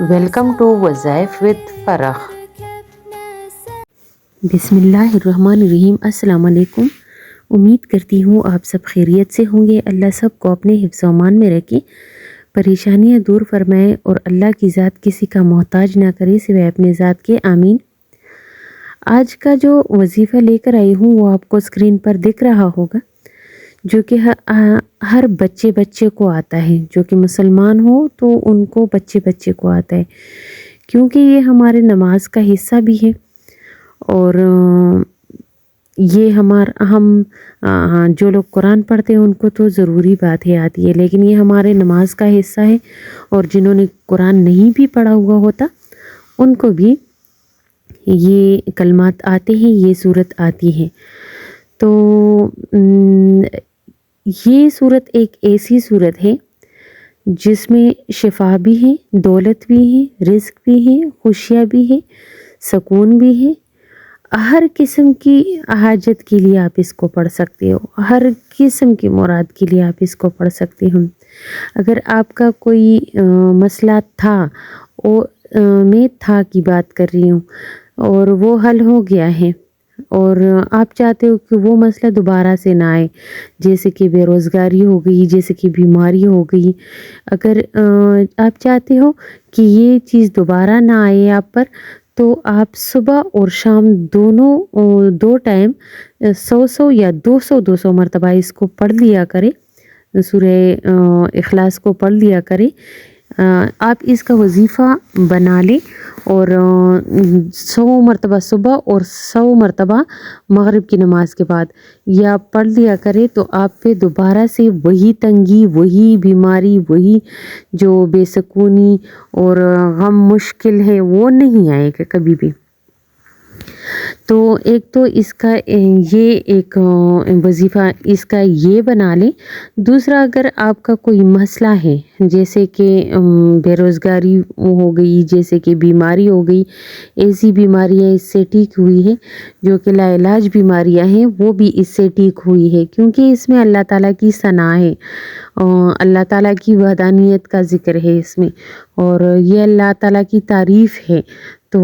Welcome to وظائف with فرح۔ بسم اللہ الرحمن الرحیم۔ السلام علیکم۔ امید کرتی ہوں آپ سب خیریت سے ہوں گے۔ اللہ سب کو اپنے حفظ و امان میں رکھے، پریشانیاں دور فرمائے اور اللہ کی ذات کسی کا محتاج نہ کرے سوائے اپنے ذات کے، آمین۔ آج کا جو وظیفہ لے کر آئی ہوں وہ آپ کو اسکرین پر دکھ رہا ہوگا، جو کہ ہر بچے کو آتا ہے، جو کہ مسلمان ہو تو ان کو بچے کو آتا ہے، کیونکہ یہ ہمارے نماز کا حصہ بھی ہے اور یہ ہم جو لوگ قرآن پڑھتے ہیں ان کو تو ضروری بات ہے آتی ہے، لیکن یہ ہمارے نماز کا حصہ ہے، اور جنہوں نے قرآن نہیں بھی پڑھا ہوا ہوتا ان کو بھی یہ کلمات آتے ہیں، یہ صورت آتی ہے۔ تو یہ صورت ایک ایسی صورت ہے جس میں شفا بھی ہے، دولت بھی ہے، رزق بھی ہے، خوشیاں بھی ہے، سکون بھی ہے۔ ہر قسم کی حاجت کے لیے آپ اس کو پڑھ سکتے ہو، ہر قسم کی مراد کے لیے آپ اس کو پڑھ سکتے ہو۔ اگر آپ کا کوئی مسئلہ تھا، میں تھا کی بات کر رہی ہوں، اور وہ حل ہو گیا ہے اور آپ چاہتے ہو کہ وہ مسئلہ دوبارہ سے نہ آئے، جیسے کہ بے روزگاری ہو گئی، جیسے کہ بیماری ہو گئی، اگر آپ چاہتے ہو کہ یہ چیز دوبارہ نہ آئے آپ پر، تو آپ صبح اور شام دو ٹائم 100 یا 200 مرتبہ اس کو پڑھ لیا کرے، سورہ اخلاص کو پڑھ لیا کرے۔ آپ اس کا وظیفہ بنا لیں اور 100 مرتبہ صبح اور 100 مرتبہ مغرب کی نماز کے بعد یا پڑھ لیا کرے، تو آپ پہ دوبارہ سے وہی تنگی، وہی بیماری، وہی جو بے سکونی اور غم مشکل ہے وہ نہیں آئے گا کبھی بھی۔ تو ایک تو اس کا یہ ایک وظیفہ اس کا یہ بنا لیں۔ دوسرا، اگر آپ کا کوئی مسئلہ ہے، جیسے کہ بے روزگاری ہو گئی، جیسے کہ بیماری ہو گئی، ایسی بیماریاں اس سے ٹھیک ہوئی ہے جو کہ لا علاج بیماریاں ہیں، وہ بھی اس سے ٹھیک ہوئی ہے، کیونکہ اس میں اللہ تعالیٰ کی ثنا ہے، اللہ تعالیٰ کی وحدانیت کا ذکر ہے اس میں، اور یہ اللہ تعالیٰ کی تعریف ہے۔ تو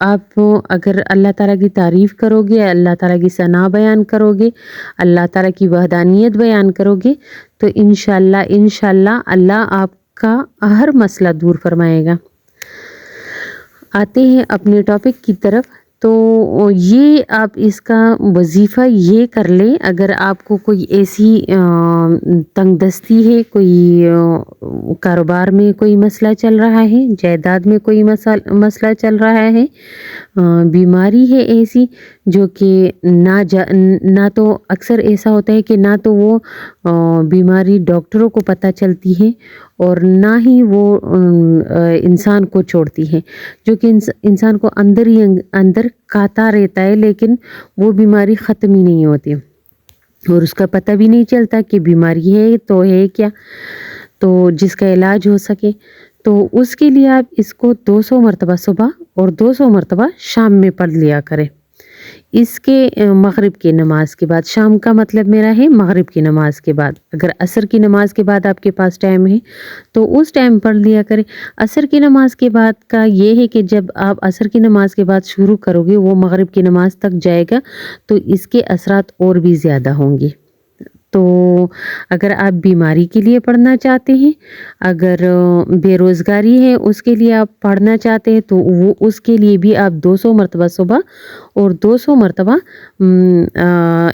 آپ اگر اللہ تعالیٰ کی تعریف کرو گے، اللہ تعالیٰ کی ثنا بیان کرو گے، اللہ تعالیٰ کی وحدانیت بیان کرو گے، تو انشاءاللہ اللہ آپ کا ہر مسئلہ دور فرمائے گا۔ آتے ہیں اپنے ٹاپک کی طرف۔ تو یہ آپ اس کا وظیفہ یہ کر لیں، اگر آپ کو کوئی ایسی تنگ دستی ہے، کوئی کاروبار میں کوئی مسئلہ چل رہا ہے، جائیداد میں کوئی مسئلہ چل رہا ہے، بیماری ہے ایسی جو کہ نہ تو اکثر ایسا ہوتا ہے کہ نہ تو وہ بیماری ڈاکٹروں کو پتہ چلتی ہے اور نہ ہی وہ انسان کو چھوڑتی ہے، جو کہ انسان کو اندر ہی اندر کاتا رہتا ہے، لیکن وہ بیماری ختم ہی نہیں ہوتی اور اس کا پتہ بھی نہیں چلتا کہ بیماری ہے تو ہے کیا، تو جس کا علاج ہو سکے۔ تو اس کے لیے آپ اس کو 200 مرتبہ صبح اور 200 مرتبہ شام میں پڑھ لیا کریں، اس کے مغرب کی نماز کے بعد۔ شام کا مطلب میرا ہے مغرب کی نماز کے بعد۔ اگر عصر کی نماز کے بعد آپ کے پاس ٹائم ہے تو اس ٹائم پڑھ لیا کریں۔ عصر کی نماز کے بعد کا یہ ہے کہ جب آپ عصر کی نماز کے بعد شروع کرو گے وہ مغرب کی نماز تک جائے گا، تو اس کے اثرات اور بھی زیادہ ہوں گے۔ تو اگر آپ بیماری کے لیے پڑھنا چاہتے ہیں، اگر بے روزگاری ہے اس کے لیے آپ پڑھنا چاہتے ہیں، تو وہ اس کے لیے بھی آپ 200 مرتبہ صبح اور 200 مرتبہ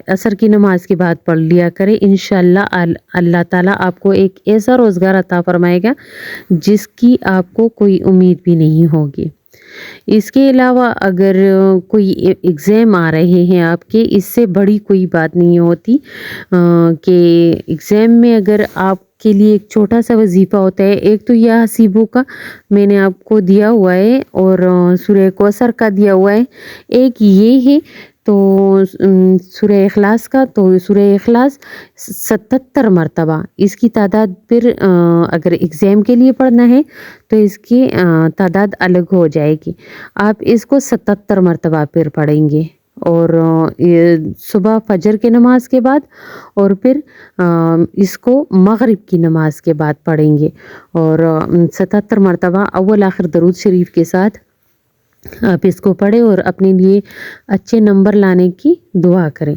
عصر کی نماز کے بعد پڑھ لیا کریں۔ انشاءاللہ اللہ تعالیٰ آپ کو ایک ایسا روزگار عطا فرمائے گا جس کی آپ کو کوئی امید بھی نہیں ہوگی۔ اس کے علاوہ اگر کوئی ایگزام آ رہے ہیں آپ کے، اس سے بڑی کوئی بات نہیں ہوتی کہ ایگزام میں اگر آپ کے لیے ایک چھوٹا سا وظیفہ ہوتا ہے، ایک تو یہ حسیبوں کا میں نے آپ کو دیا ہوا ہے اور سورہ کوثر کا دیا ہوا ہے، ایک یہ ہے تو سورہ اخلاص کا، تو سورہ اخلاص 77 مرتبہ، اس کی تعداد پھر اگر ایگزام کے لیے پڑھنا ہے تو اس کی تعداد الگ ہو جائے گی، آپ اس کو 77 مرتبہ پھر پڑھیں گے، اور یہ صبح فجر کے نماز کے بعد، اور پھر اس کو مغرب کی نماز کے بعد پڑھیں گے، اور 77 مرتبہ اول آخر درود شریف کے ساتھ آپ اس کو پڑھیں اور اپنے لیے اچھے نمبر لانے کی دعا کریں۔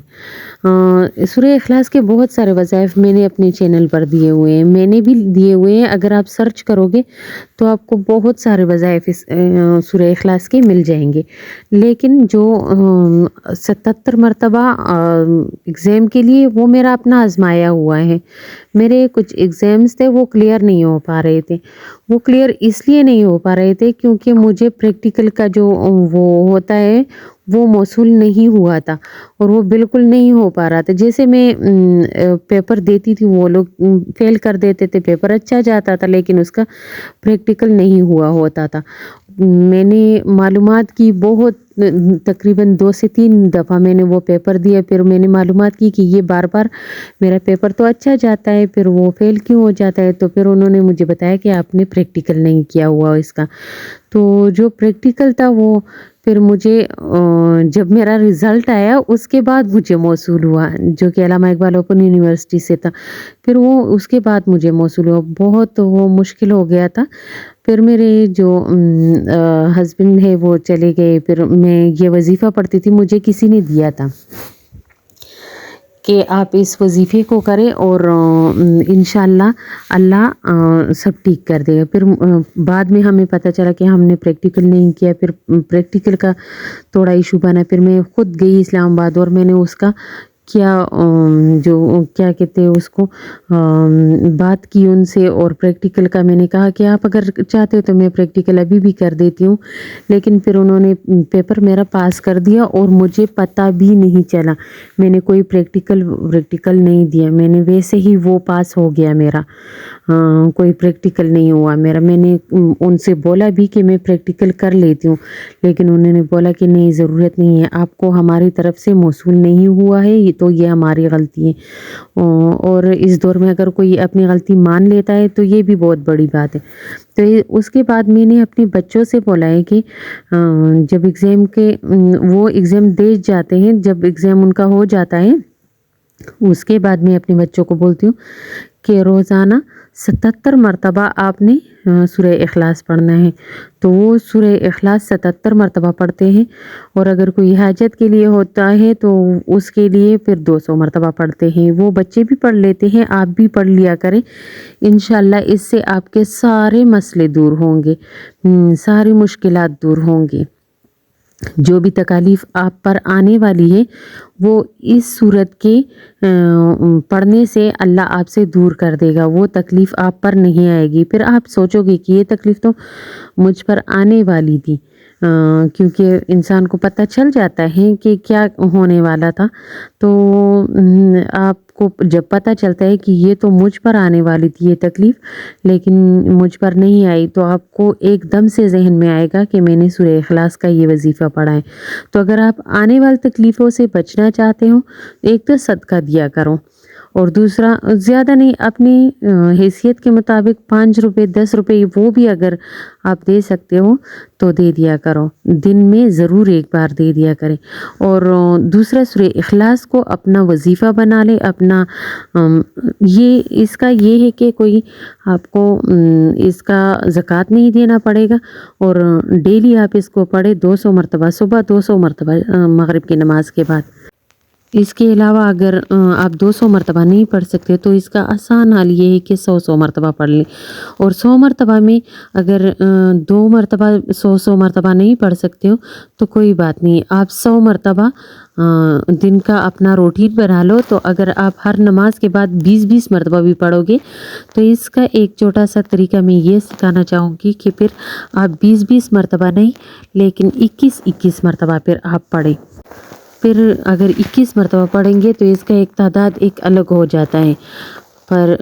سورہ اخلاص کے بہت سارے وظائف میں نے اپنے چینل پر دیے ہوئے ہیں، میں نے بھی دیے ہوئے ہیں، اگر آپ سرچ کرو گے تو آپ کو بہت سارے وظائف سورہ اخلاص کے مل جائیں گے، لیکن جو 77 مرتبہ ایگزام کے لیے وہ میرا اپنا آزمایا ہوا ہے۔ میرے کچھ ایگزامز تھے وہ کلیئر نہیں ہو پا رہے تھے، وہ کلیئر اس لیے نہیں ہو پا رہے تھے کیونکہ مجھے پریکٹیکل کا جو وہ ہوتا ہے وہ موصول نہیں ہوا تھا، اور وہ بالکل نہیں ہو پا رہا تھا۔ جیسے میں پیپر دیتی تھی وہ لوگ فیل کر دیتے تھے، پیپر اچھا جاتا تھا لیکن اس کا پریکٹیکل نہیں ہوا ہوتا تھا۔ میں نے معلومات کی بہت، تقریباً 2 سے 3 دفعہ میں نے وہ پیپر دیا، پھر میں نے معلومات کی کہ یہ بار بار میرا پیپر تو اچھا جاتا ہے پھر وہ فیل کیوں ہو جاتا ہے، تو پھر انہوں نے مجھے بتایا کہ آپ نے پریکٹیکل نہیں کیا ہوا اس کا۔ تو جو پریکٹیکل تھا وہ پھر مجھے جب میرا رزلٹ آیا اس کے بعد مجھے موصول ہوا، جو کہ علامہ اقبال اوپن یونیورسٹی سے تھا، پھر وہ اس کے بعد مجھے موصول ہوا، بہت وہ مشکل ہو گیا تھا۔ پھر میرے جو ہسبینڈ ہے وہ چلے گئے، پھر میں یہ وظیفہ پڑھتی تھی، مجھے کسی نے دیا تھا کہ آپ اس وظیفے کو کریں اور انشاءاللہ اللہ سب ٹھیک کر دے گا۔ پھر بعد میں ہمیں پتہ چلا کہ ہم نے پریکٹیکل نہیں کیا، پھر پریکٹیکل کا تھوڑا ایشو بنا، پھر میں خود گئی اسلام آباد اور میں نے اس کا کیا کیا کہتے ہیں اس کو بات کی ان سے، اور پریکٹیکل کا میں نے کہا کہ آپ اگر چاہتے ہو تو میں پریکٹیکل ابھی بھی کر دیتی ہوں، لیکن پھر انہوں نے پیپر میرا پاس کر دیا اور مجھے پتہ بھی نہیں چلا، میں نے کوئی پریکٹیکل نہیں دیا، میں نے ویسے ہی وہ پاس ہو گیا میرا، کوئی پریکٹیکل نہیں ہوا میرا۔ میں نے ان سے بولا بھی کہ میں پریکٹیکل کر لیتی ہوں، لیکن انہوں نے بولا کہ نہیں ضرورت نہیں ہے، آپ کو ہماری طرف سے موصول نہیں ہوا ہے تو یہ ہماری غلطی ہے، اور اس دور میں اگر کوئی اپنی غلطی مان لیتا ہے تو یہ بھی بہت بڑی بات ہے۔ تو اس کے بعد میں نے اپنے بچوں سے بولا ہے کہ جب ایگزام کے وہ ایگزام دے جاتے ہیں، جب ایگزام ان کا ہو جاتا ہے اس کے بعد میں اپنے بچوں کو بولتی ہوں کہ روزانہ 77 مرتبہ آپ نے سورہ اخلاص پڑھنا ہے، تو وہ سورہ اخلاص 77 مرتبہ پڑھتے ہیں، اور اگر کوئی حاجت کے لیے ہوتا ہے تو اس کے لیے پھر 200 مرتبہ پڑھتے ہیں۔ وہ بچے بھی پڑھ لیتے ہیں، آپ بھی پڑھ لیا کریں، انشاءاللہ اس سے آپ کے سارے مسئلے دور ہوں گے، ساری مشکلات دور ہوں گے۔ جو بھی تکالیف آپ پر آنے والی ہے وہ اس صورت کے پڑھنے سے اللہ آپ سے دور کر دے گا، وہ تکلیف آپ پر نہیں آئے گی۔ پھر آپ سوچو گے کہ یہ تکلیف تو مجھ پر آنے والی تھی، کیونکہ انسان کو پتہ چل جاتا ہے کہ کیا ہونے والا تھا، تو آپ کو جب پتہ چلتا ہے کہ یہ تو مجھ پر آنے والی تھی یہ تکلیف لیکن مجھ پر نہیں آئی، تو آپ کو ایک دم سے ذہن میں آئے گا کہ میں نے سورہ اخلاص کا یہ وظیفہ پڑھا ہے۔ تو اگر آپ آنے والی تکلیفوں سے بچنا چاہتے ہو، ایک تو صدقہ دیا کرو، اور دوسرا زیادہ نہیں، اپنی حیثیت کے مطابق 5 روپے 10 روپے وہ بھی اگر آپ دے سکتے ہو تو دے دیا کرو، دن میں ضرور ایک بار دے دیا کریں۔ اور دوسرا سورہ اخلاص کو اپنا وظیفہ بنا لے، اپنا یہ اس کا یہ ہے کہ کوئی آپ کو اس کا زکوٰۃ نہیں دینا پڑے گا، اور ڈیلی آپ اس کو پڑھے 200 مرتبہ، صبح 200 مرتبہ مغرب کی نماز کے بعد۔ اس کے علاوہ اگر آپ 200 مرتبہ نہیں پڑھ سکتے تو اس کا آسان حل یہ ہے کہ 100 مرتبہ پڑھ لیں، اور 100 مرتبہ میں اگر 2 مرتبہ 100 مرتبہ نہیں پڑھ سکتے ہو تو کوئی بات نہیں، آپ 100 مرتبہ دن کا اپنا روٹین بنا لو، تو اگر آپ ہر نماز کے بعد 20 مرتبہ بھی پڑھو گے تو اس کا ایک چھوٹا سا طریقہ میں یہ سکھانا چاہوں گی کہ پھر آپ 20 مرتبہ نہیں لیکن 21 مرتبہ پھر آپ پڑھیں۔ پھر اگر 21 مرتبہ پڑھیں گے تو اس کا ایک تعداد ایک الگ ہو جاتا ہے، پر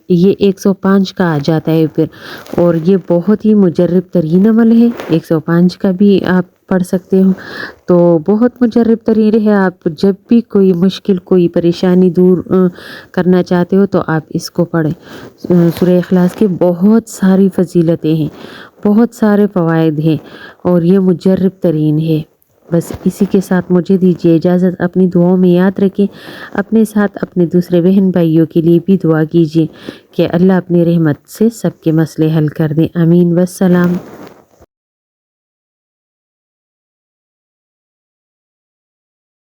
یہ 105 کا آ جاتا ہے پھر، اور یہ بہت ہی مجرب ترین عمل ہے، 105 کا بھی آپ پڑھ سکتے ہو، تو بہت مجرب ترین ہے۔ آپ جب بھی کوئی مشکل کوئی پریشانی دور کرنا چاہتے ہو تو آپ اس کو پڑھیں۔ سورہ اخلاص کے بہت ساری فضیلتیں ہیں، بہت سارے فوائد ہیں، اور یہ مجرب ترین ہے۔ بس اسی کے ساتھ مجھے دیجیے اجازت. اپنی دعاؤں میں یاد رکھیں. اپنے ساتھ اپنے دوسرے بہن بھائیوں کے لیے بھی دعا کیجیے کہ اللہ اپنی رحمت سے سب کے مسئلے حل کر دیں. آمین. والسلام.